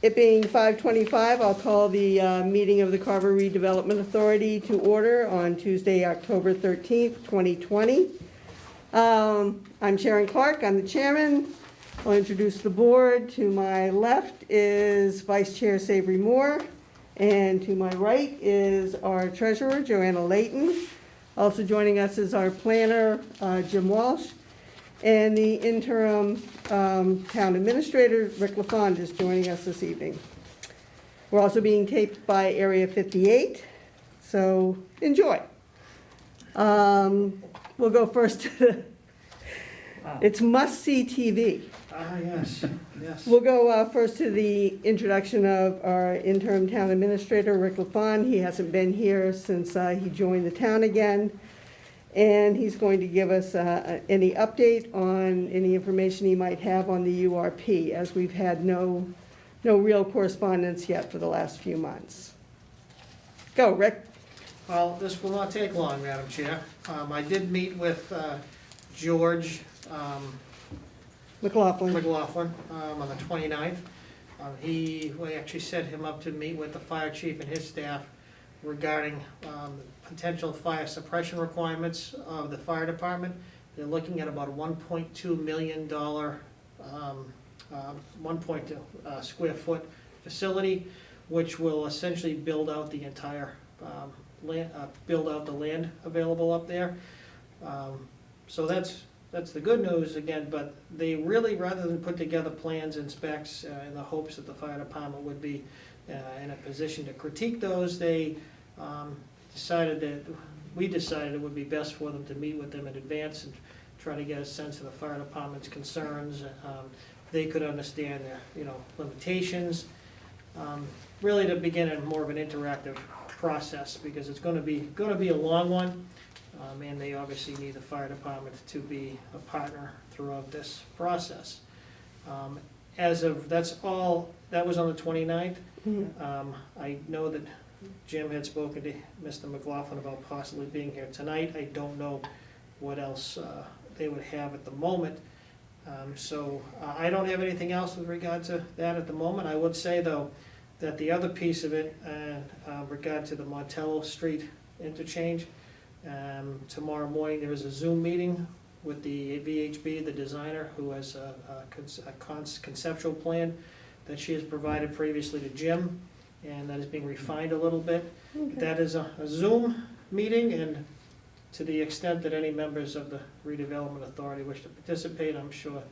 It being 5:25, I'll call the meeting of the Carver Redevelopment Authority to order on Tuesday, October 13th, 2020. I'm Sharon Clark, I'm the chairman. I'll introduce the board. To my left is Vice Chair Savory Moore, and to my right is our treasurer, Joanna Layton. Also joining us is our planner, Jim Walsh, and the interim town administrator, Rick LaFond, is joining us this evening. We're also being taped by Area 58, so enjoy. We'll go first to it's must-see TV. Yes, yes. We'll go first to the introduction of our interim town administrator, Rick LaFond. He hasn't been here since he joined the town again. And he's going to give us any update on any information he might have on the URP, as we've had no real correspondence yet for the last few months. Go, Rick. Well, this will not take long, Madam Chair. I did meet with George McLaughlin. On the 29th. We actually set him up to meet with the fire chief and his staff regarding potential fire suppression requirements of the fire department. They're looking at about a $1.2 million, 1.2 square foot facility, which will essentially build out the entire land, build out the land available up there. So that's the good news again, but they really, rather than put together plans and specs in the hopes that the fire department would be in a position to critique those, they decided it would be best for them to meet with them in advance and try to get a sense of the fire department's concerns. They could understand their, limitations. Really to begin in more of an interactive process, because it's going to be a long one. And they obviously need the fire department to be a partner throughout this process. That was on the 29th. Mhm. I know that Jim had spoken to Mr. McLaughlin about possibly being here tonight. I don't know what else they would have at the moment. So I don't have anything else with regard to that at the moment. I would say, though, that the other piece of it, regard to the Montello Street interchange, tomorrow morning there is a Zoom meeting with the VHB, the designer, who has a conceptual plan that she has provided previously to Jim, and that is being refined a little bit. Okay. That is a Zoom meeting, and to the extent that any members of the Redevelopment Authority wish to participate, I'm sure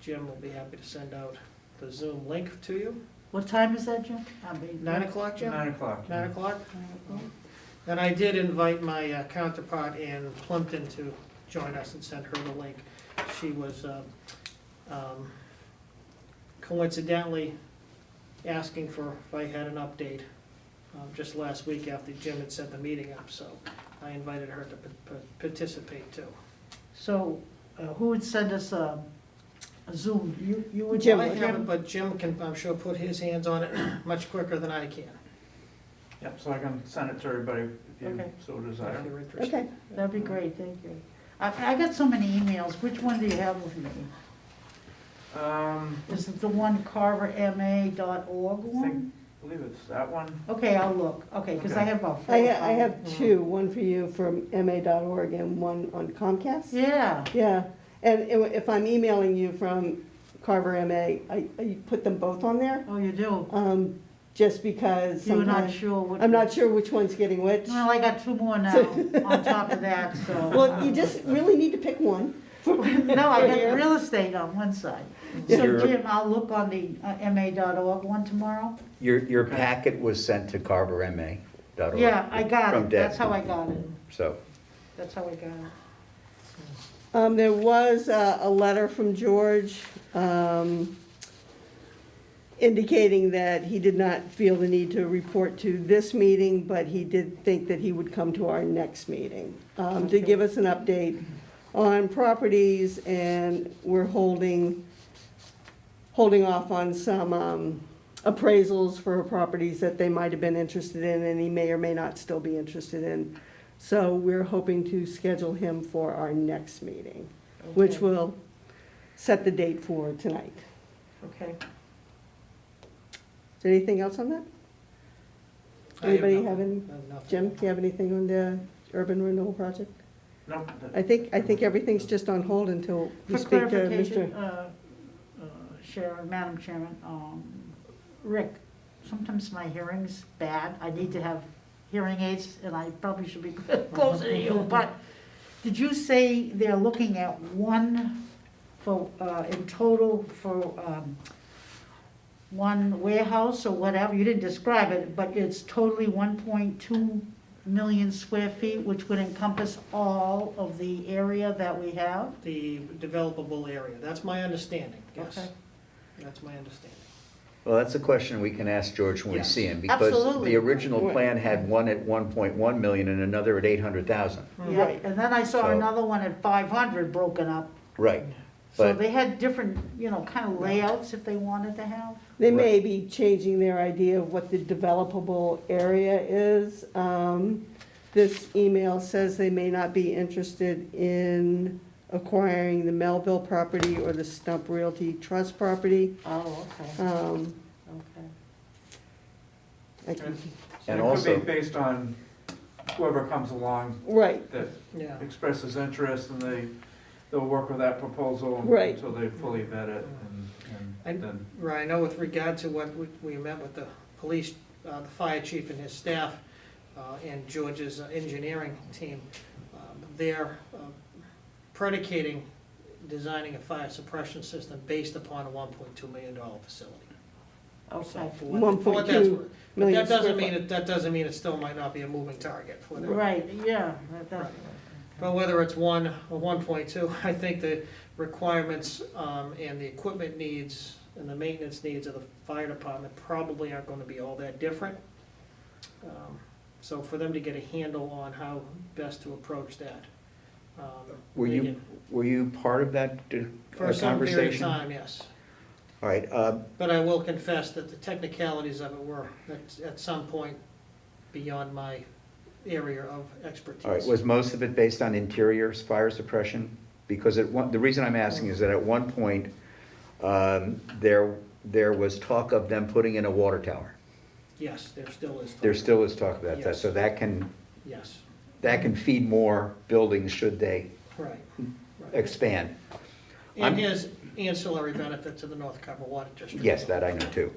Jim will be happy to send out the Zoom link to you. What time is that, Jim? 9 o'clock, Jim? 9 o'clock. 9 o'clock? And I did invite my counterpart in Plimpton to join us and send her the link. She was coincidentally asking for if I had an update just last week after Jim had set the meeting up, so I invited her to participate too. So, who would send us a Zoom? You would? Jim. I haven't, but Jim can, I'm sure, put his hands on it much quicker than I can, Yep, so I can send it to everybody if you Okay. so desire. if you're interested. Okay. That'd be great, thank you. I got so many emails. Which one do you have with me? Is it the one carverma.org one? I believe it's that one. Okay, I'll look. Okay, because I Okay. have about 4 I or 5. have two, one for you from ma.org and one on Comcast. Yeah. Yeah, and if I'm emailing you from Carver MA, I put them both on there, Oh, you do? just because You're not sometimes, sure what? I'm not sure which one's getting which. Well, I got 2 more now on top of that, so. Well, you just really need to pick one. No, I for got here. real estate on one side. Yeah. So Jim, I'll look on the ma.org one tomorrow? Your packet was sent to carverma.org. Yeah, I got from it. Deb. That's how I got it. So, That's how I got it. There was a letter from George indicating that he did not feel the need to report to this meeting, but he did think that he would come to our next meeting to give us an update on properties, and we're holding off on some appraisals for properties that they might have been interested in and he may or may not still be interested in. So we're hoping to schedule him for our next meeting, which Okay. will set the date for tonight. Okay. Is there anything else on that? I have Anybody nothing. have any, I have nothing. Jim, do you have anything on the urban renewal project? Nope. I think everything's just on hold until you For speak to clarification, Mr. Madam Chairman, Rick, sometimes my hearing's bad. I need to have hearing aids, and I probably should be closer to you. But did you say they're looking at one for, in total for one warehouse or whatever? You didn't describe it, but it's totally 1.2 million square feet, which would encompass all of the area that we have? The developable area, that's my understanding, yes. Okay. That's my understanding. Well, that's a question we can ask George when we Yes. see him, because Absolutely. the original plan had one at 1.1 million and another at 800,000. Yeah, Right. and then I saw So- another one at 500 broken up. Right, So but, they had different, kind of layouts if they wanted to have. They may be changing their idea of what the developable area is. This email says they may not be interested in acquiring the Melville property or the Stump Realty Trust property. Oh, okay, Um, okay. I can- And And it also- could be based on whoever comes along Right, that Yeah. expresses interest, and they'll work with that proposal Right. until they fully vet it, and then, Right, I know with regard to what we met with the police, the fire chief and his staff, and George's engineering team, they're predicating designing a fire suppression system based upon a $1.2 million facility. So Okay, for what that's 1.2 worth. But million that doesn't square mean, foot. that doesn't mean it still might not be a moving target for them. right, yeah. Right. But whether it's 1 or 1.2, I think the requirements and the equipment needs and the maintenance needs of the fire department probably aren't gonna be all that different. So for them to get a handle on how best to approach that. were they you, can- were you part of that For some period of conversation? time, yes. All right, But I will confess that the technicalities of it were, at some point, beyond my area of expertise. all right, was most of it based on interior fire suppression? Because the reason I'm asking is that at one point, there was talk of them putting in a water tower. Yes, there still is. There still is talk about that, Yes. so that can feed more buildings should they Right. Right. expand. And his ancillary benefit to the North Carver Water District. Yes, that I know too.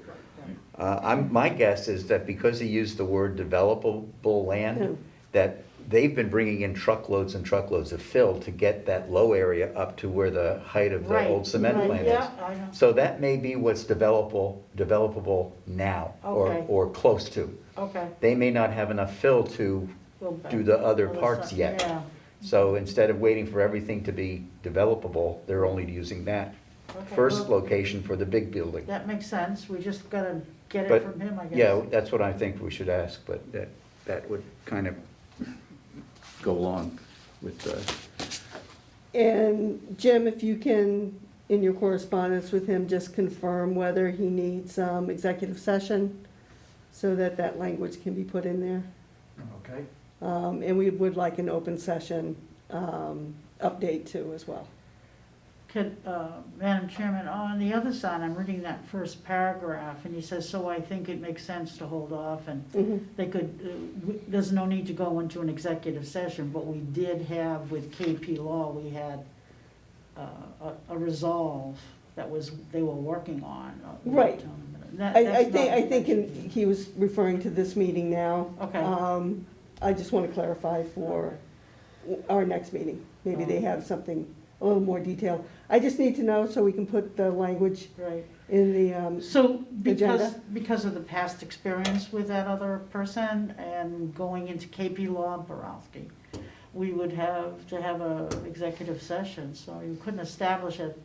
Right, right. My guess is that because he used the word developable land, Yeah. that they've been bringing in truckloads and truckloads of fill to get that low area up to where the height of the Right, old cement right, plant yeah, is. I know. So that may be what's developable now, Okay. or close to. Okay. They may not have enough fill to Go back. do the other Other parts side, yet. Yeah. So instead of waiting for everything to be developable, they're only using that Okay, first well, location for the big building. that makes sense. We just gotta get it But, from him, I guess. Yeah, that's what I think we should ask, but that would kind of go along with And Jim, if you can, in your correspondence with him, just confirm whether he needs executive session so that that language can be put in there. okay? And we would like an open session update too as well. Could, Madam Chairman, on the other side, I'm reading that first paragraph, and he says, so I think it makes sense to hold off, and Mhm. they could, there's no need to go into an executive session, but we did have, with KP Law, we had a resolve that was, they were working on. Right. That- I that's think, not I think mentioned. he was referring to this meeting now. Okay. I just want to clarify for our next meeting. Maybe they have something a little more detailed. I just need to know so we can put the language Right. in the, So Agenda? because of the past experience with that other person and going into KP Law and Borowski, we would have to have a executive session, so you couldn't establish it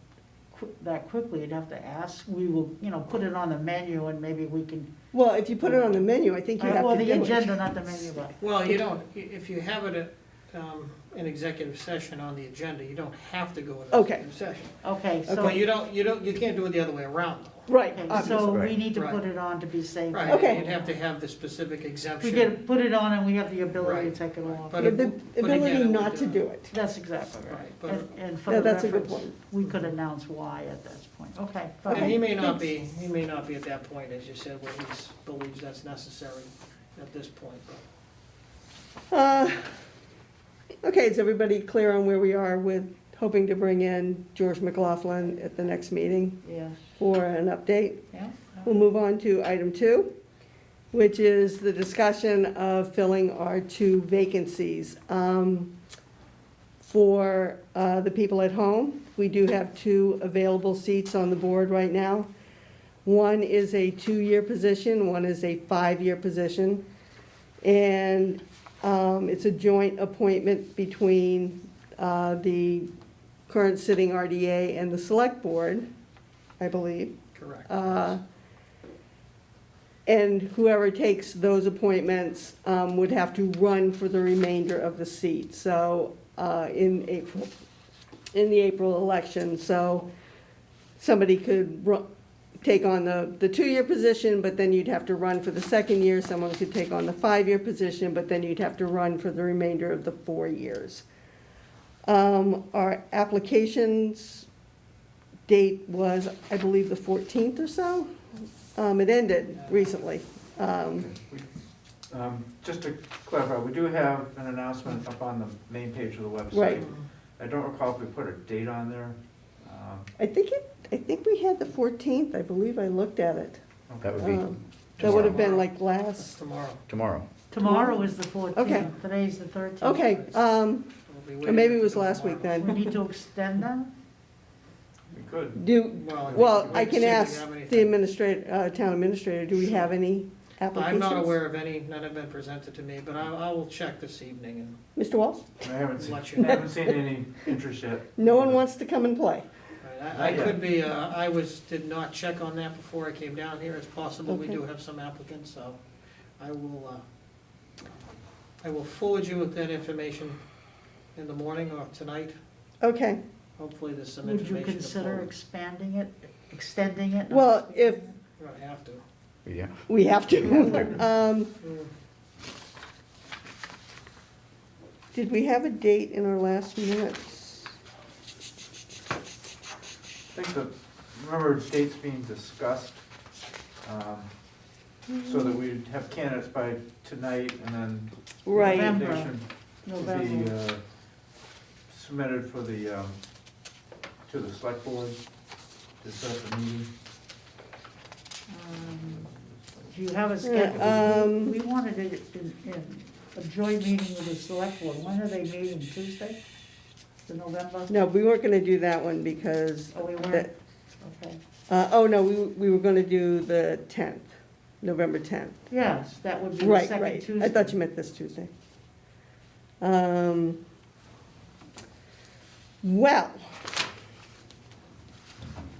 that quickly. You'd have to ask, we will, put it on the menu and maybe we can. well, if you put it on the menu, I think you have Well, to the do it. agenda, not the menu, but. Well, you don't, if you have it an executive session on the agenda. You don't have to go with Okay. executive session. Okay, so, But you can't do it the other way around, though. Right, okay, obviously. so we Right. need to Right. put it on to be safe. Right, Okay. you'd have to have the specific We exemption. get, put it on and we have the ability to Right. take it off. But You it- have the but again, ability it not would, to do it. That's exactly right. Right, but- And for Yeah, the that's a good reference, point. we could announce why at this point. Okay. And fine. he may not be at that point, as you said, where he believes that's necessary at this point, but. Okay, is everybody clear on where we are with hoping to bring in George McLaughlin at the next meeting Yes, for an update? yeah. We'll move on to item 2, which is the discussion of filling our 2 vacancies. For the people at home, we do have 2 available seats on the board right now. One is a 2-year position, one is a 5-year position. And it's a joint appointment between the current sitting RDA and the select board, I believe. Correct. And whoever takes those appointments would have to run for the remainder of the seat, so, in the April election. So somebody could take on the 2-year position, but then you'd have to run for the 2nd year. Someone could take on the 5-year position, but then you'd have to run for the remainder of the 4 years. Our applications date was, I believe, the 14th or so. It ended recently. Just to clarify, we do have an announcement up on the main page of the website. Right. I don't recall if we put a date on there. I think we had the 14th, I believe I looked at it. That would be That would have been Tomorrow. like That's last, tomorrow. tomorrow. Tomorrow is the 14th. Okay. Today's the 13th. okay, We'll be or waiting maybe it was until last week tomorrow. We then. need to extend that? We could. Well, I wait to can see if we ask have the anything. administrator, town administrator, do we have any I'm applications? not aware of any, none have been presented to me, but I will check this evening Mr. Walsh? I haven't seen, Let you know. haven't seen any interest yet. No one wants to come and play? and, I could be, did not check on that before I came down here. It's possible we Okay. do have some applicants, so I will forward you with that information in the morning or tonight. Okay, Hopefully there's some Would you information to consider forward. expanding it, extending it? not well, expanding if it? I have to. we Yeah. have to. We have to. Mm. Did we have a date in our last minutes? I think that, remember dates being discussed, so that we'd have candidates by tonight and then Right, November. recommendation to be November. submitted for the, to the select board to set up a meeting. Do you have a Yeah, schedule? We wanted it in a joint meeting with the select board. When are they meeting? Tuesday? The November? no, we weren't gonna do that one because, Oh, we weren't? that- Okay. oh, no, we were gonna do the 10th, November 10th. Yes, that would be the Right, second right. Tuesday. I thought you meant this Tuesday. Well,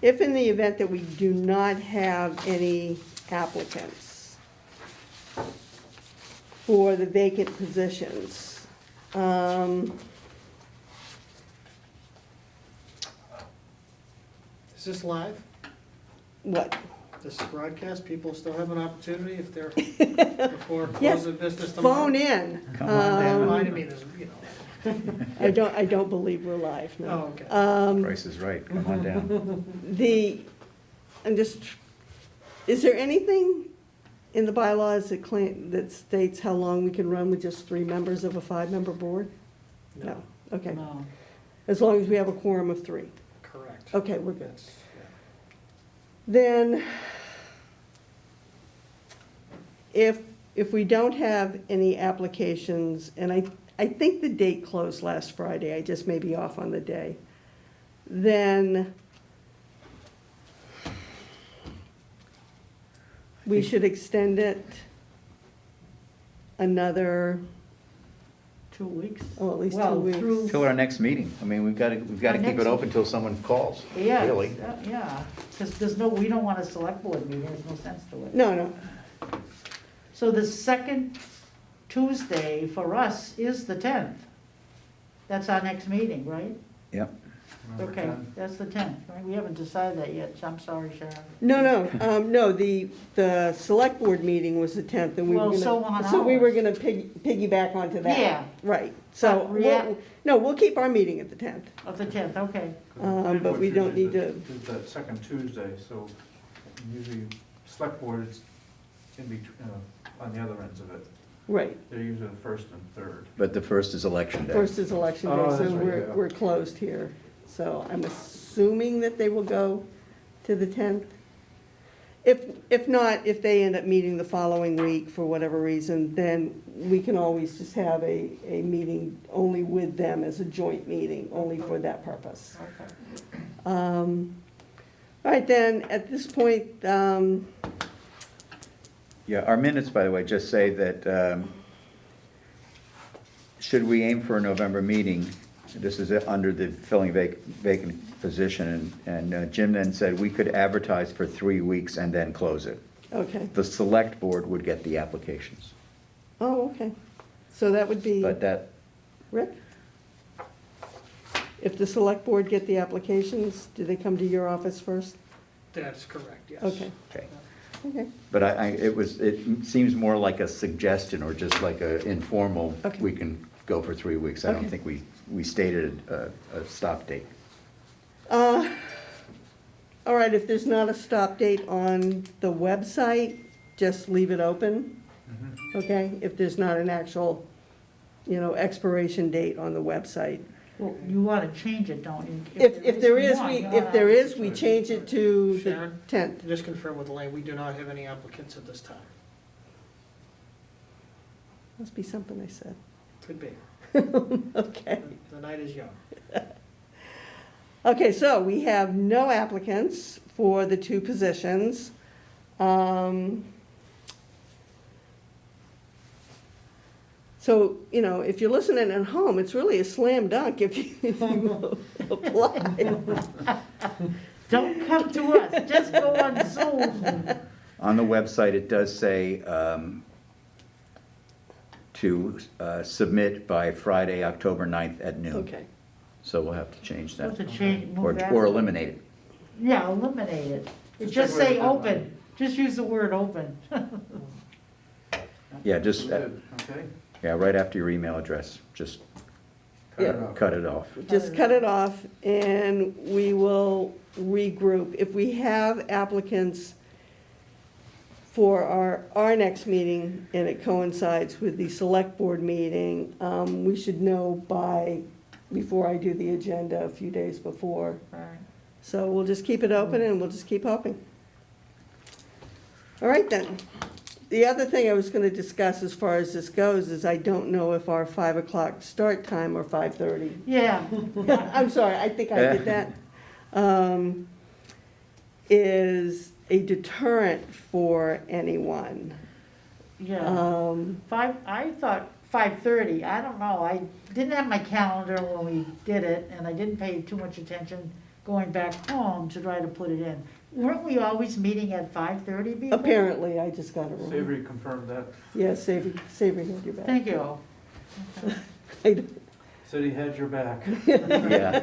if in the event that we do not have any applicants for the vacant positions, Is this live? what? This broadcast, people still have an opportunity if they're before Yes, close of business tomorrow? Phone in. Come on down. Reminded me, there's, I don't believe we're live, oh, no. okay. Price is right, come on down. Is there anything in the bylaws that states how long we can run with just 3 members of a 5-member board? No, okay. No. As long as we have a quorum of 3. Correct. Okay, we're good. That's- yeah. Then, if we don't have any applications, and I think the date closed last Friday, I just may be off on the day, then we should extend it another, 2 weeks? oh, at least 2 Well, weeks. through, Till our next meeting. I mean, we've got to Our keep next- it open till someone calls, yeah, really. yeah, because we don't want a select board meeting, there's no sense to it. No. So the second Tuesday for us is the 10th. That's our next meeting, right? Yep. November Okay, 10th. that's the 10th, right? We haven't decided that yet, so I'm sorry, Sharon. No, the select board meeting was the 10th, and we were Well, so gonna, on so we were ours. gonna piggyback onto that. Yeah. Right, so, But rea- we'll keep our meeting at the 10th. Of the 10th, okay. But we don't need to- Is that second Tuesday, so usually select board is in between, on the other ends of it. Right, They're usually the first and third. But the first is election day. first is election Oh, day, so that's right, yeah. we're closed here. So I'm assuming that they will go to the 10th. If not, if they end up meeting the following week for whatever reason, then we can always just have a meeting only with them as a joint meeting, only for that purpose. Okay. All right, then, at this point, Yeah, our minutes, by the way, just say that, should we aim for a November meeting, this is under the filling vacant position, and Jim then said we could advertise for 3 weeks and then close it. okay. The select board would get the applications, Oh, okay. So that would be, but that, Rick? If the select board get the applications, do they come to your office first? That's correct, yes. Okay, okay. okay. But it seems more like a suggestion or just like a informal, Okay. we can go for 3 weeks. I don't Okay. think we stated a stop date. All right, if there's not a stop date on the website, just leave it open, okay? If there's not an actual, expiration date on the website. Well, you want to change it, don't you? If there is, one, we, you if wanna- there is, we change it to the Sharon? 10th. Just confirm with Elaine, we do not have any applicants at this time. Must be something I said. Could be. Okay. The night is young. Okay, so we have no applicants for the two positions. So, if you're listening at home, it's really a slam dunk if you apply. Don't come to us, just go on Zoom. On the website, it does say to submit by Friday, October 9th at noon. Okay, So we'll have to change We'll have that, to change, or move that. or eliminate it. Yeah, eliminate it. It Just just take away say the deadline. open, just use the word open. Yeah, just, Good, okay. yeah, right after your email address, just Cut it Yeah. off. cut it off. just cut it off and we will regroup. If we have applicants for our next meeting and it coincides with the select board meeting, we should know before I do the agenda, a few days before. Right. So we'll just keep it open and we'll just keep hoping. All right then. The other thing I was gonna discuss as far as this goes is I don't know if our 5 o'clock start time or 5:30. Yeah, I'm sorry, I think I did that. Is a deterrent for anyone. yeah. I thought 5:30, I don't know, I didn't have my calendar when we did it, and I didn't pay too much attention going back home to try to put it in. Weren't we always meeting at 5:30 before? Apparently, I just got it wrong. Savory confirmed that. Yeah, Savory had your back. Thank you. Said he had your back. Yeah,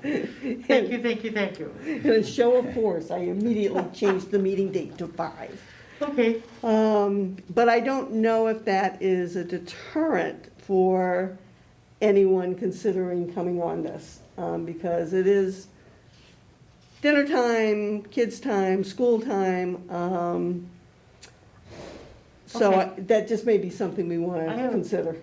Thank you, thank you, thank you. In a show of force, I immediately changed the meeting date to 5. Okay, But I don't know if that is a deterrent for anyone considering coming on this, because it is dinner time, kids' time, school time. So Okay. that just may be something we want I to have- consider.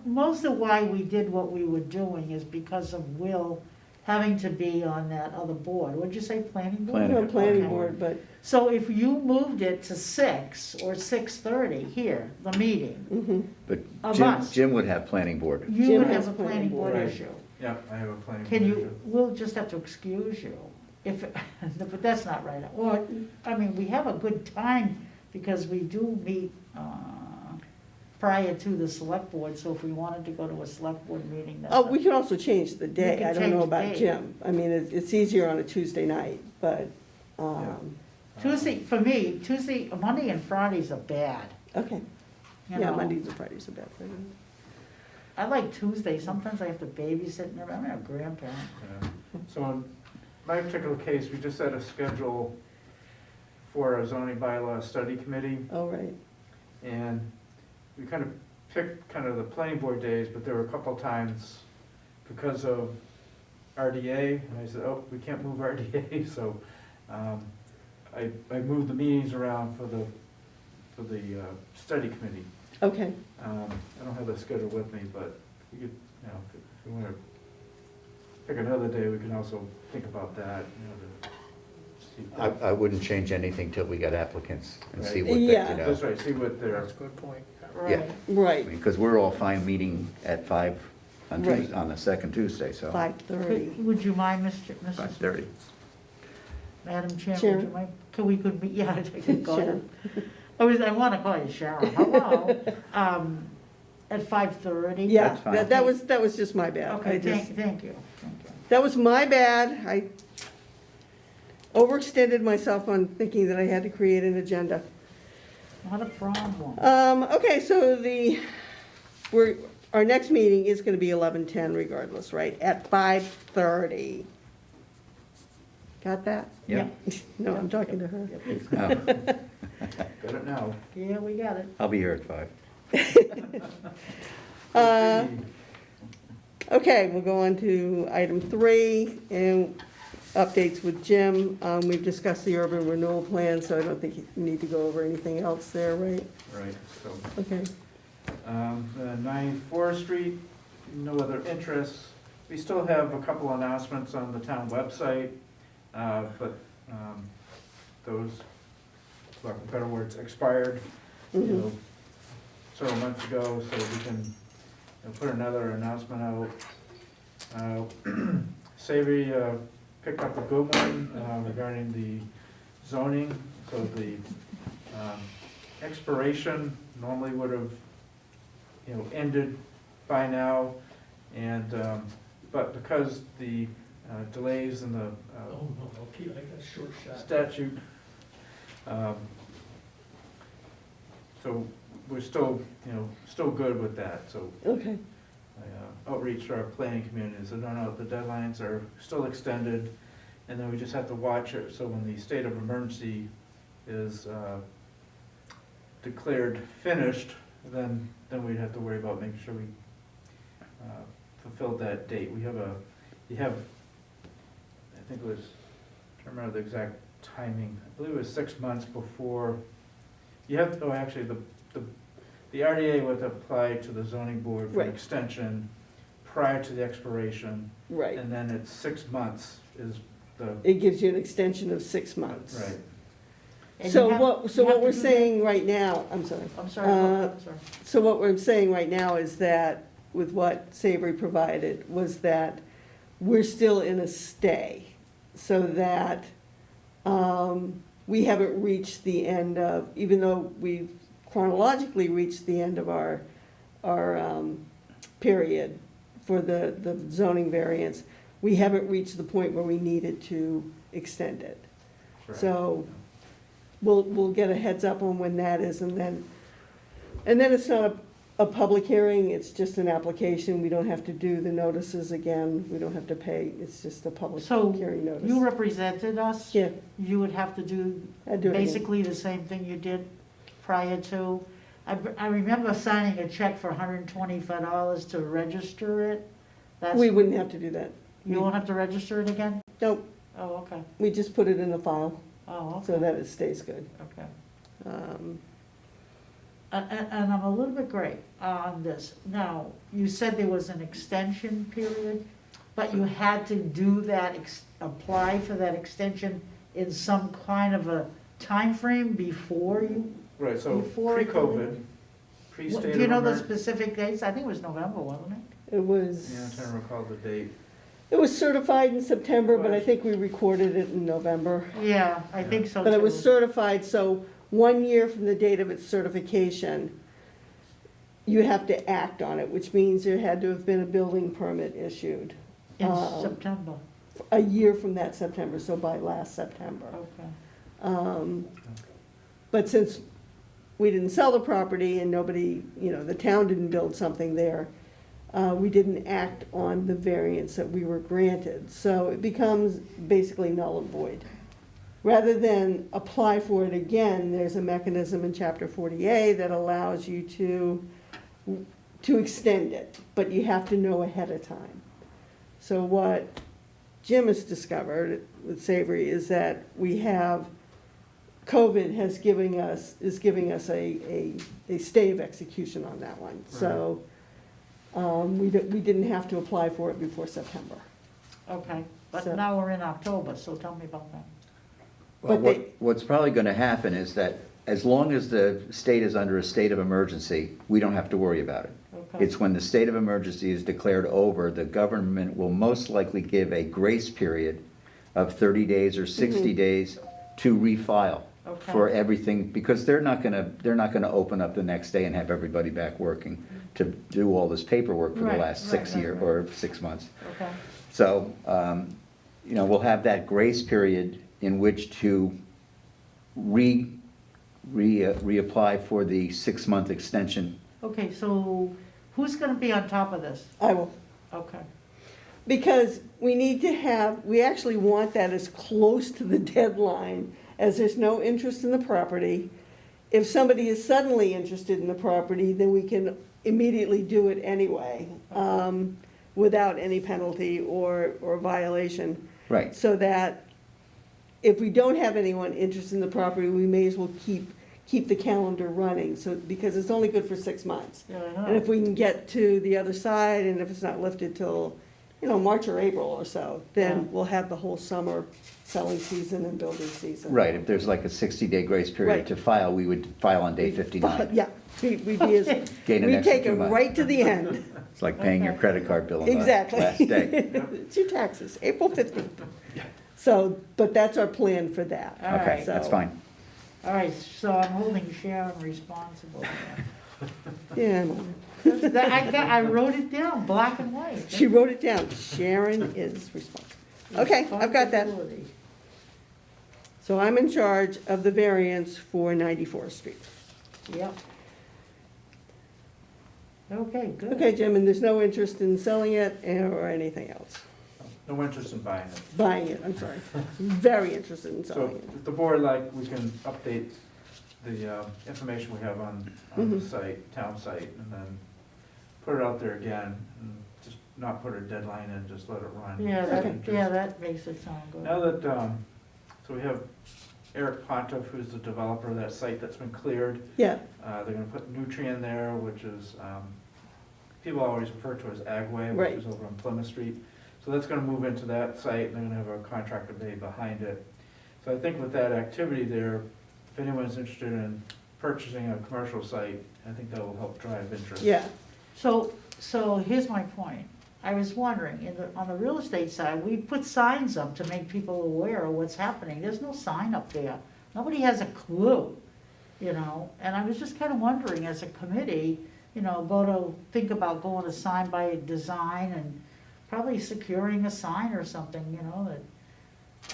most of why we did what we were doing is because of Will having to be on that other board. What'd you say, planning board? Planning. No planning Okay. board, but, So if you moved it to 6 or 6:30 here, the meeting, mhm. but Of Jim, us. Jim would have planning board. you Jim would has have a planning planning board board. issue. Yeah, I have a planning. Can board you, issue. we'll just have to excuse you if, but that's not right. Or, I mean, we have a good time because we do meet prior to the select board, so if we wanted to go to a select board meeting, that's. Oh, we can also change the day. can I don't change know the about day. Jim. I mean, it's easier on a Tuesday night, but, Tuesday, for me, Monday and Fridays are bad. okay. you Yeah, know. Mondays and Fridays are bad for me. I like Tuesday, sometimes I have to babysit, and I'm a grandparent. Yeah. So in my particular case, we just had a schedule for a zoning bylaw study committee, Oh, right. and we kind of picked kind of the planning board days, but there were a couple times because of RDA, and I said, oh, we can't move RDA, so I moved the meetings around for the study committee. Okay, I don't have the schedule with me, but we could, you know, if we want to pick another day, we can also think about that, you know, to see. I wouldn't change anything till we got applicants and see what, they- Yeah. you know. That's right, see what they're, That's a good point. Yeah. Right. right, Because we're all fine meeting at 5 on Right. Tuesday, on the second Tuesday, so. 5:30. Would you mind, Mrs. 5:30. Madam Chair, would Sharon? you mind, could meet, yeah, I could go. Sharon. I want to call you Sharon, hello, at 5:30? Yeah, That's fine. that was just my bad. I Okay, just, thank you. that was my bad. I overextended myself on thinking that I had to create an agenda. Not a problem. Okay, so our next meeting is gonna be 11:10 regardless, right? At 5:30. Got that? Yeah. No, I'm talking to her. Oh, got it now. Yeah, we got it. I'll be here at 5. Okay, we'll go on to item 3, and updates with Jim. We've discussed the urban renewal plan, so I don't think you need to go over anything else there, right? Right, so, Okay, 9 Forest Street, no other interests. We still have a couple announcements on the town website, but those, for lack of better words, expired, you know, several months ago, so we can, you know, put another announcement out. Savory picked up a good one regarding the zoning, so the expiration normally would have, you know, ended by now, and, but because the delays in the Oh, no, okay, I got a short shot. statute, so we're still, you know, still good with that, so okay, outreach to our planning community, so no, the deadlines are still extended, and then we just have to watch it, so when the state of emergency is declared finished, then we'd have to worry about making sure we fulfilled that date. You have, I think it was, I can't remember the exact timing, I believe it was 6 months before, you have, oh, actually, the RDA would apply to the zoning board for an Right. extension prior to the expiration, right. and then it's 6 months is the, It gives you an extension of 6 months. right. And So you have- what you have to we're do that? saying right now, I'm sorry. I'm sorry, I'm sorry. So what we're saying right now is that with what Savory provided was that we're still in a stay, so that we haven't reached the end of, even though we've chronologically reached the end of our period for the zoning variance, we haven't reached the point where we needed to extend it. Correct. So we'll get a heads up on when that is, and then it's not a public hearing, it's just an application. We don't have to do the notices again, we don't have to pay, it's just a public So hearing notice. you represented us? Yeah, You would have to do I'd do it again. basically the same thing you did prior to. I remember signing a check for $125 to register it. That's, We you wouldn't have to do that. won't have to register it again? Nope, Oh, okay. we just put it in the file Oh, so okay. that it stays good. Okay. Um, And I'm a little bit gray on this. Now, you said there was an extension period, but you had to do that, apply for that extension in some kind of a time frame before you? Right, so Before pre-COVID, pre-state of Do you know the emergency. specific dates? I think it was November, wasn't it? It was, Yeah, I'm trying to recall the date. it was certified in September, but I think we recorded it in November. Yeah, I think so too. But it was certified, so 1 year from the date of its certification, you have to act on it, which means there had to have been a building permit issued. In September, A year from that September, so by last September. okay. But since we didn't sell the property and nobody, the town didn't build something there, we didn't act on the variance that we were granted. So it becomes basically null and void. Rather than apply for it again, there's a mechanism in Chapter 40A that allows you to extend it, but you have to know ahead of time. So what Jim has discovered with Savory is that we have, COVID is giving us a stay of execution on that one. So we didn't have to apply for it before September. Okay, but So- now we're in October, so tell me about that. Well, But what's probably gonna happen is that as long as the state is under a state of emergency, we don't have to worry about it. Okay. It's when the state of emergency is declared over, the government will most likely give a grace period of 30 days or 60 days to refile Okay. for everything, because they're not gonna open up the next day and have everybody back working to do all this paperwork for the Right, last right, 6 right, years right. or 6 months. Okay, So, we'll have that grace period in which to reapply for the 6-month extension. okay, so who's gonna be on top of this? I will, Okay, because we actually want that as close to the deadline as there's no interest in the property. If somebody is suddenly interested in the property, then we can immediately do it anyway, without any penalty or violation. Right. So that if we don't have anyone interested in the property, we may as well keep the calendar running, so, because it's only good for 6 months. yeah, I know. And if we can get to the other side, and if it's not lifted till, March or April or so, Yeah. then we'll have the whole summer selling season and building season. Right, if there's like a 60-day grace Right. period to file, we would file on day 59. Yeah, we'd be as, Gain an we'd extra take it 2 months. right to the end. It's like paying your Okay. credit card bill on the Exactly. last day. It's your taxes, April 15th. So, but that's our plan for that. All Okay, right. that's So- fine. All right, so I'm holding Sharon responsible. Yeah, I know. I wrote it down, black and white. She wrote it down. Sharon is responsible. Okay, I've got that. Responsibility. So I'm in charge of the variance for 94th Street. Yep. Okay, good. Okay, Jim, and there's no interest in selling it or anything else? No interest in buying it. Buying it, I'm sorry. Very interested in So selling it. if the board, like, we can update the information we have on the site, town site, and then put it out there again, and just not put a deadline in, just let it run. Yeah, Okay. that makes it sound good. Now that, so we have Eric Pontiff, who's the developer of that site that's been cleared. Yeah, They're gonna put Nutrien there, which is, people always refer to as Agway, Right. which is over on Plymouth Street. So that's gonna move into that site, and they're gonna have a contractor bay behind it. So I think with that activity there, if anyone's interested in purchasing a commercial site, I think that will help drive interest. yeah. So here's my point. I was wondering, on the real estate side, we put signs up to make people aware of what's happening. There's no sign up there. Nobody has a clue, And I was just kind of wondering, as a committee, think about going to sign by design and probably securing a sign or something, that,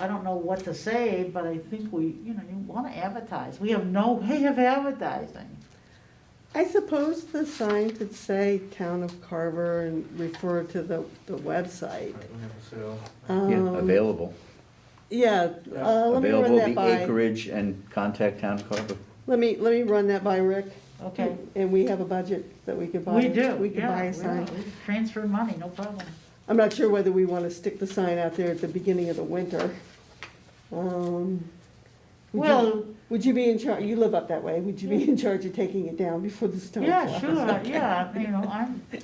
I don't know what to say, but I think you want to advertise. We have no way of advertising. I suppose the sign could say Town of Carver and refer to the website. Right, we have a sale. Yeah, available. Yeah, let me run Available, that the by, acreage, and contact Town of Carver. let me run that by Rick. Okay. And we have a budget that we could buy. We do, We could yeah, buy a sign. we transfer money, no problem. I'm not sure whether we want to stick the sign out there at the beginning of the winter. Would you- Well, Would you be in charge, you live up that way, would you be in charge of taking it down before the snow yeah, flies? sure, yeah,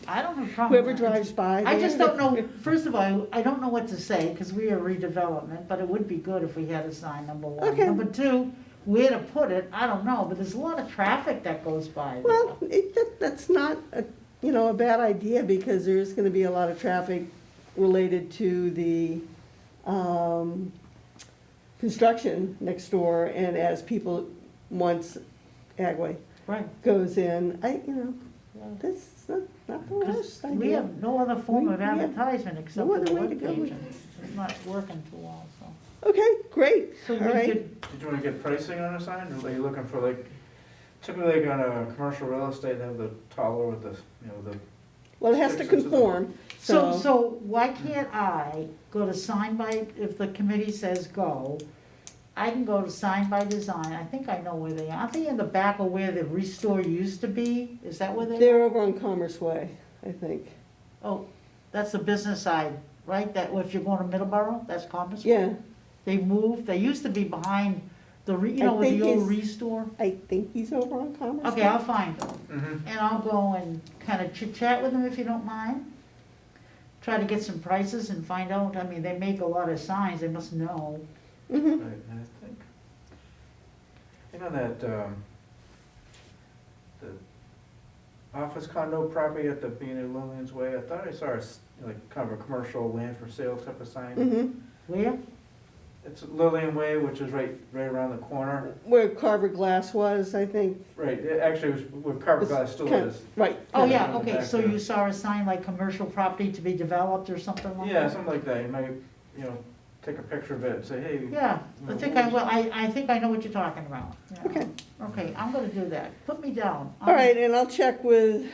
I don't have a problem. Whoever with that. drives by. I just there. don't know, first of all, I don't know what to say, because we are redevelopment, but it would be good if we had a sign, number one. Okay. Number two, where to put it, I don't know, but there's a lot of traffic that goes by there. Well, that's not, a bad idea, because there is gonna be a lot of traffic related to the, construction next door, and as people, once Agway Right. goes in, that's not the Because worst we idea. have no other form of We have advertisement except no for the other way to go with webpage, and it's not working too well, so. Okay, great, So all we right. could, Did you wanna get pricing on a sign, or are you looking for typically on a commercial real estate, they have the taller with the Well, it has to Restrictions of the- conform, So why can't I go to sign by, if the committee says go, I can go to sign by design, I think I know where they are. Aren't they in the back of where the Restore used to be? Is that where they are? they're over on Commerce Way, I think. Oh, that's the business side, right? That, if you're going to Middleborough, that's Commerce? Yeah, They moved, they used to be behind the, you I know, with think the old he's- Restore. I think he's over on Commerce Way. Okay, I'll find them, Mhm. and I'll go and kind of chit chat with them if you don't mind. Try to get some prices and find out, I mean, they make a lot of signs, they must know. Mhm. Right, and I think, you know that, the office condo property at the Bean and Lillian's Way, I thought I saw a like kind of a commercial land for sale type of sign. Mhm. Where? It's Lillian Way, which is right around the corner. Where Carver Glass was, I think. Right, it actually was where Carver Glass still Kind- is. Right. Oh, Kind of yeah, in the okay, back so there. you saw a sign like commercial property to be developed or something like Yeah, that? something like that, you might, you know, take a picture of it and say, hey. Yeah, I you think know, I will, I think I know what you're talking about. Yeah. Okay. Okay, I'm gonna do that, put me down. All right, and I'll check with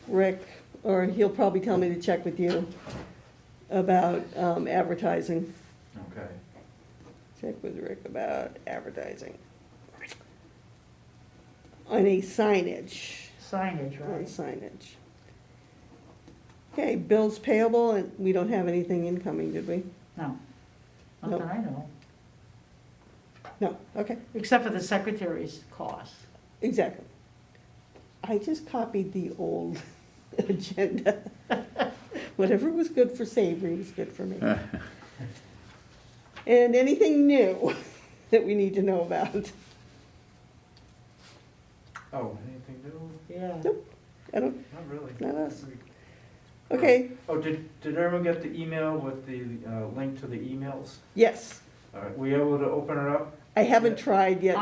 Rick, or he'll probably tell me to check with you about advertising. Okay. Check with Rick about advertising. On a signage, Signage, on right? signage. Okay, bills payable, and we don't have anything incoming, did we? No, not Nope. that I know, No, okay, except for the secretary's cost. exactly. I just copied the old agenda. Whatever was good for Savory was good for me. And anything new that we need to know about? Oh, anything new? Yeah. I don't, Not really. Not us. okay, Oh, did everyone get the email with the link to the emails? yes, All right, were you able to open it up? I haven't tried yet.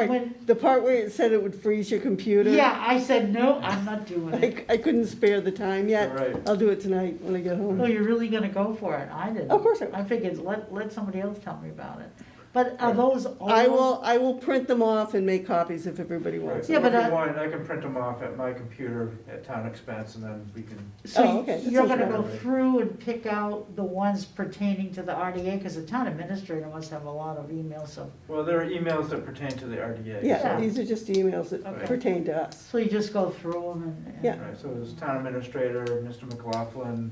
when, The part where it said it would freeze your computer. yeah, I said, no, I'm not doing it. I couldn't spare the time All yet. right. I'll do it tonight when I get Oh, home. you're really gonna go for it? I didn't. Of course I will. I figured, let somebody else tell me about it. But are Right. those all? I will print them off and make copies if everybody Right, wants so Yeah, them. but if you I- want, I can print them off at my computer at town expense, and then we can, So Oh, okay, that you're sounds gonna go better. through and pick out the ones pertaining to the RDA, because the town administrator must have a lot of emails, so, well, there are emails that pertain to the RDA. Yeah, Yeah. these are just emails that Okay. pertain to us. so you just go through them and. Yeah. Right, so there's town administrator, Mr. McLaughlin,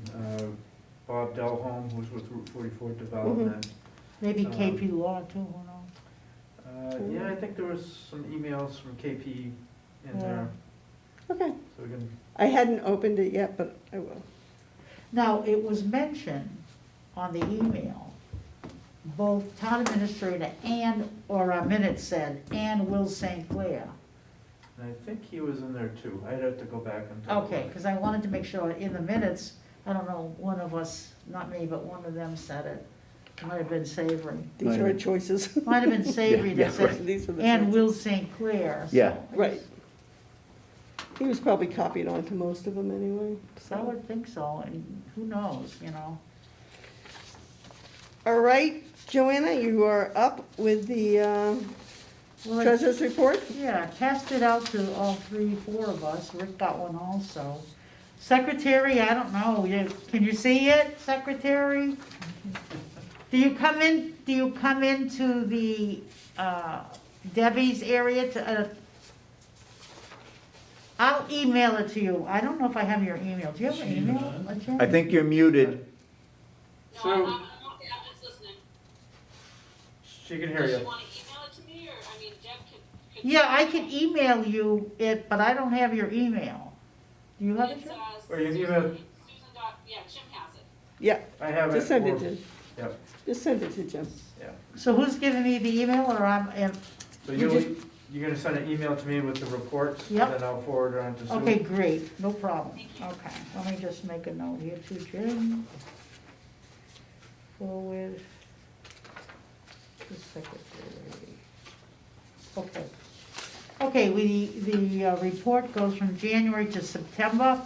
Bob Delholm, who's with Route 44 Development. Maybe Um, KP Law too, who knows? Yeah, I think there was some emails from KP in Yeah. there, Okay, so we can, I hadn't opened it yet, but I will. Now, it was mentioned on the email, both town administrator and, or our minutes said, and Will St. Clair. and I think he was in there too. I'd have to go back and. take a Okay, look. because I wanted to make sure in the minutes, I don't know, one of us, not me, but one of them said it. It might have been Savory. These Might are have- choices. Might have been Savory Yeah, that said, These are the and choices. Will St. Clair. so Yeah. I Right. just- He was probably copied onto most of them anyway. I So. would think so, and who knows, you know? All right, Joanna, you are up with the Well, I- treasurer's report? Yeah, cast it out to all three, four of us, Rick got one also. Secretary, I don't know, can you see it, secretary? Do you come into the, Debbie's area to, I'll email it to you, I don't know if I have your email, do you have an She's email? on. Let's check. I think you're muted. So, I'm just listening. she can hear Does you. she want to email it to me, or, I mean, Deb can. Yeah, I can email you it, but I don't have your email. Do you have it, It's, Jim? Or you can email- Susan dot, yeah, Jim has it. Yeah, I have it. just send it for- to, Yep, just send it to Jim. yeah. So who's giving me the email, or So You you're gonna send an email to me with the reports? Yep. And then I'll forward it on to Sue? okay, great, no problem. Thank you. Okay, let me just make a note here too, Jim. Forward to secretary. Okay. Okay, the report goes from January to September.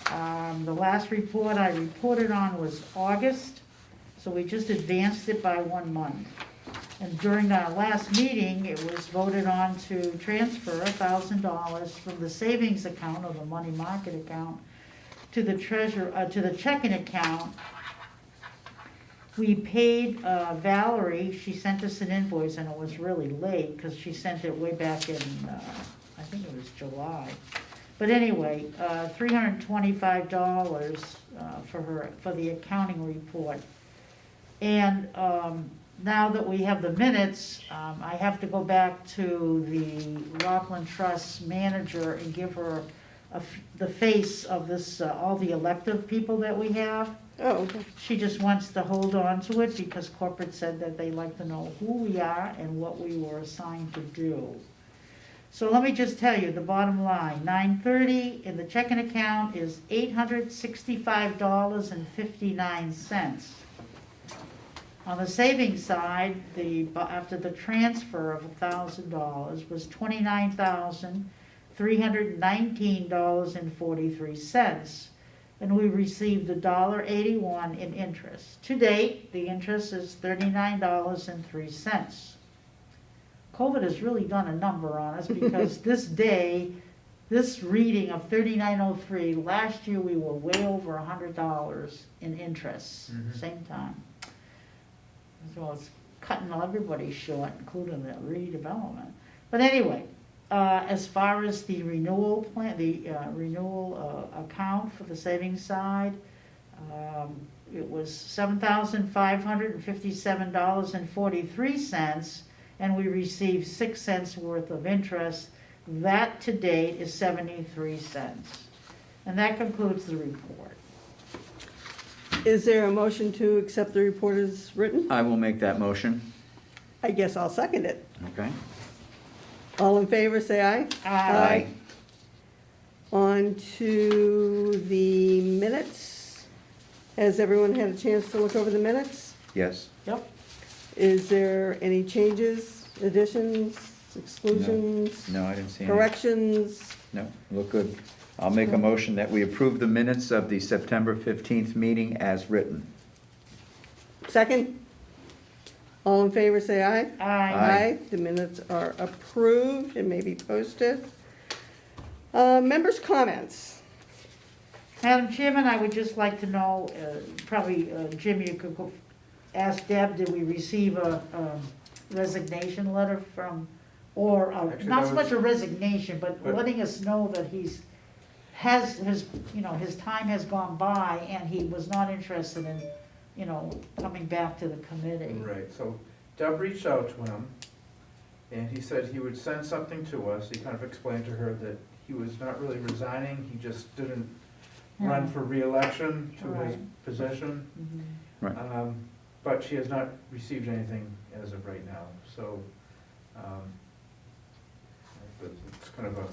The last report I reported on was August, so we just advanced it by 1 month. And during our last meeting, it was voted on to transfer $1,000 from the savings account or the money market account to the to the checking account. We paid Valerie, she sent us an invoice, and it was really late, because she sent it way back in, I think it was July. But anyway, $325 for the accounting report. And now that we have the minutes, I have to go back to the Rockland Trust manager and give her the face of this, all the elective people that we have. Oh, okay. She just wants to hold on to it because corporate said that they like to know who we are and what we were assigned to do. So let me just tell you, the bottom line, 930 in the checking account is $865.59. On the savings side, after the transfer of $1,000 was $29,319.43. And we received $1.81 in interest. To date, the interest is $39.03. COVID has really done a number on us because this reading of 3903, last year we were way over $100 in interest, same time. So it's cutting everybody short, including the redevelopment. But anyway, as far as the renewal plan, renewal account for the savings side, it was $7,557.43, and we received 6 cents worth of interest. That to date is 73 cents. And that concludes the report. Is there a motion to accept the report as written? I will make that motion. I guess I'll second it. Okay. All in favor, say aye. Aye. On to the minutes. Has everyone had a chance to look over the minutes? Yes. Yep. Is there any changes, additions, exclusions? No, I didn't see any. Corrections? No, look good. I'll make a motion that we approve the minutes of the September 15th meeting as written. Second? All in favor, say aye. Aye. The minutes are approved and may be posted. Members' comments. Madam Chairman, I would just like to know, probably, Jim, you could ask Deb, did we receive a resignation letter from, or Actually, not that so was- much a resignation, but But- letting us know that his time has gone by and he was not interested in, coming back to the committee. Right, so Deb reached out to him, and he said he would send something to us. He kind of explained to her that he was not really resigning, he just didn't run for reelection to his Right. position. Mhm. Right. But she has not received anything as of right now, so it's kind of a,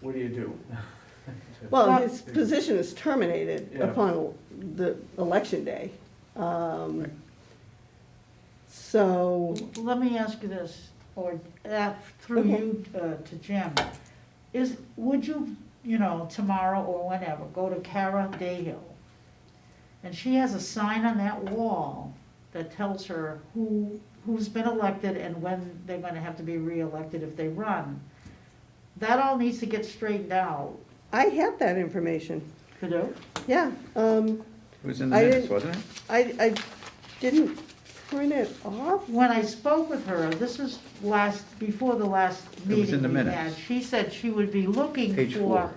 what do you do? Well, his position is terminated Yeah. upon the election day. Right. So, Let me ask you this, or through Okay. you to Jim. Would you, tomorrow or whenever, go to Kara Dayhill? And she has a sign on that wall that tells her who's been elected and when they're gonna have to be reelected if they run. That all needs to get straightened out. I have that information, Could do? yeah. It was in the I minutes, didn't- wasn't it? I didn't print it off. When I spoke with her, this is before the last meeting in the we minutes. had, she said she would be looking Page for. 4.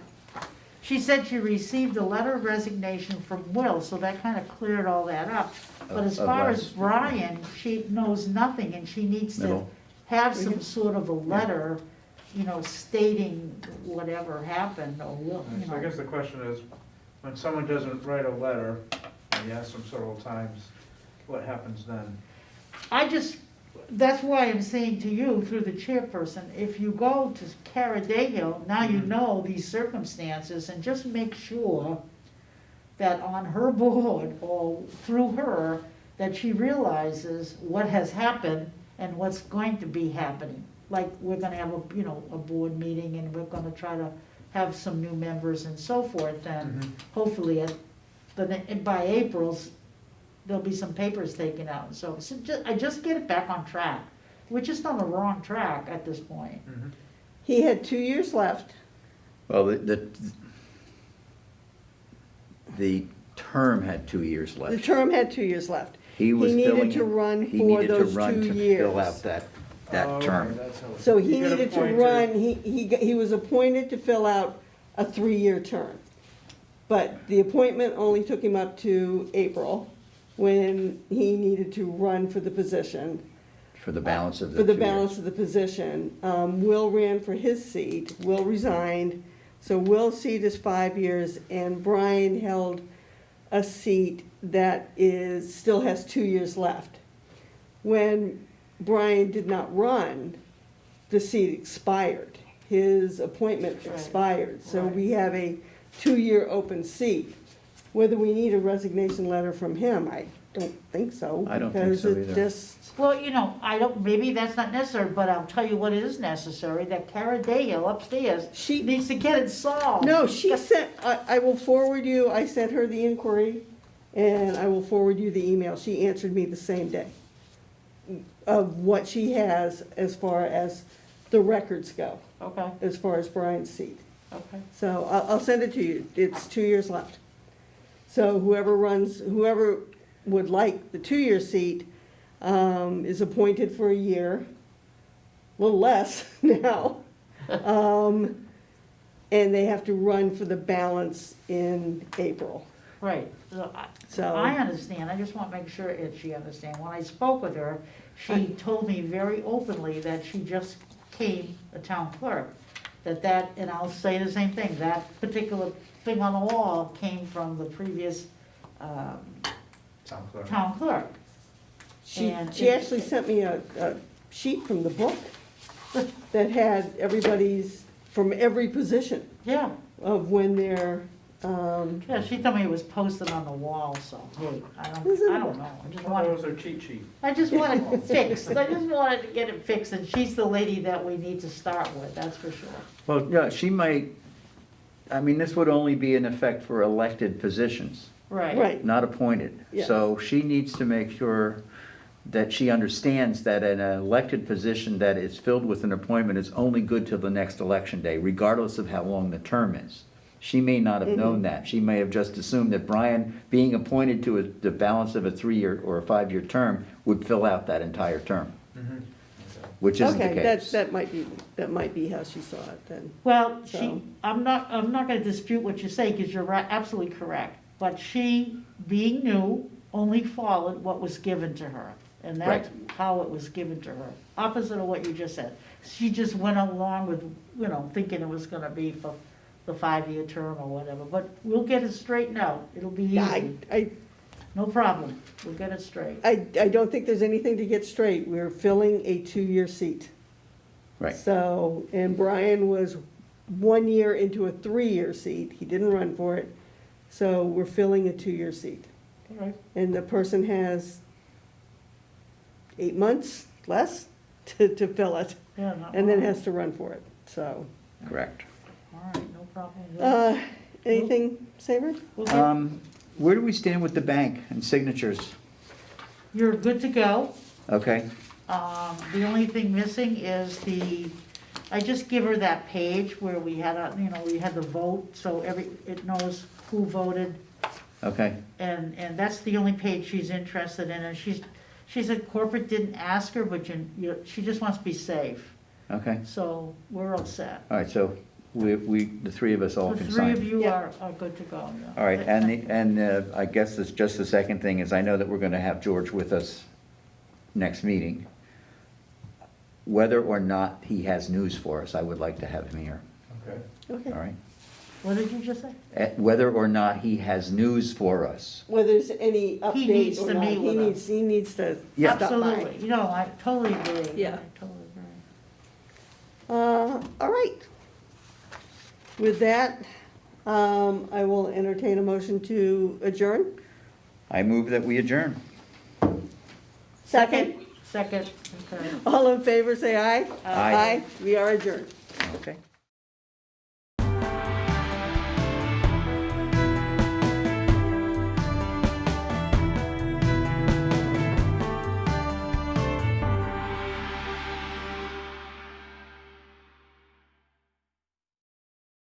She said she received a letter of resignation from Will, so that kind of cleared all that up. But as Of far as last- Brian, she knows nothing, and she needs to Middle. have some sort of a letter, stating whatever happened, or will, So I guess the question is, when someone doesn't write a letter, and you ask them several times, what happens then? That's why I'm saying to you, through the chairperson, if you go to Kara Dayhill, now you know these circumstances, and just make sure that on her board, or through her, that she realizes what has happened and what's going to be happening. Like, we're gonna have a board meeting, and we're gonna try to have some new members and so forth, and hopefully by April's, there'll be some papers taken out, so I just get it back on track. We're just on the wrong track at this point. He had 2 years left. Well, the term had 2 years The left. term had 2 years left. He was needed filling to it- run he for needed to those run 2 to years. Fill out that Oh, okay, term. that's how it- So he You get needed to appointed. run, he was appointed to fill out a 3-year term. But the appointment only took him up to April, when he needed to run for the position. For the balance of the For the 2 years. balance of the position. Will ran for his seat, Will resigned, so Will's seat is 5 years, and Brian held a seat that still has 2 years left. When Brian did not run, the seat expired. His appointment Right. expired, so Right. we have a 2-year open seat. Whether we need a resignation letter from him, I don't think so. I don't think so Because either. it just, Well, I don't, maybe that's not necessary, but I'll tell you what is necessary, that Kara Dale upstairs She- needs to get it solved. no, she sent, I will forward you, I sent her the inquiry, and I will forward you the email. She answered me the same day of what she has as far as the records go, Okay, as far as Brian's seat. okay. So I'll send it to you. It's 2 years left. So whoever would like the 2-year seat is appointed for a year, a little less now. And they have to run for the balance in April. Right, So- I understand, I just want to make sure that she understands. When I spoke with her, she told me very openly that she just came a town clerk. And I'll say the same thing, that particular thing on the wall came from the previous Town clerk. town clerk. She And actually sent me a sheet from the book that had everybody's, from every position Yeah, of when they're, yeah, she told me it was posted on the wall, so, hey, I don't know, Well, that was her cheat sheet. I just want it fixed, I just wanted to get it fixed, and she's the lady that we need to start with, that's for sure. Well, yeah, she might, this would only be in effect for elected positions, right. not appointed. Yeah. So she needs to make sure that she understands that an elected position that is filled with an appointment is only good till the next election day, regardless of how long the term is. She may not have known that. She may have just assumed that Brian, being appointed to the balance of a 3-year or a 5-year term, would fill out that entire term, which isn't the Okay, case. that might be how she saw it then. Well, So- I'm not gonna dispute what you say, because you're absolutely correct, but she, being new, only followed what was given to her, and that's how it was given to her, opposite of what you just said. She just went along with, thinking it was gonna be for the 5-year term or whatever, but we'll get it straightened out, it'll be easy, no problem, we'll get it straight. I don't think there's anything to get straight. We're filling a 2-year seat. Right. So, and Brian was 1 year into a 3-year seat. He didn't run for it. So we're filling a 2-year seat. All right. And the person has 8 months less to fill it, Yeah, no, and then has to run for it. So, Correct. all right, no problem. anything, Saber? We'll get- Where do we stand with the bank and signatures? You're good to go. Okay, The only thing missing is I just give her that page where we had we had the vote, so it knows who voted, okay, and that's the only page she's interested in, and she said corporate didn't ask her, but she just wants to be safe, okay. so we're all set. All right, so the 3 of us all The can 3 of sign. you Yeah. are good to go, yeah. All right, and I guess it's just the second thing is I know that we're gonna have George with us next meeting. Whether or not he has news for us, I would like to have him here, Okay. Okay. all right? What did you just say? Whether or not he has news for us. Whether there's any update needs or to not, meet with us. he needs to Yeah. stop by. Absolutely, I totally agree. Yeah. I totally agree. All right. With that, I will entertain a motion to adjourn. I move that we adjourn. Second, Second, okay. all in favor, say aye. Aye. We are adjourned. Okay.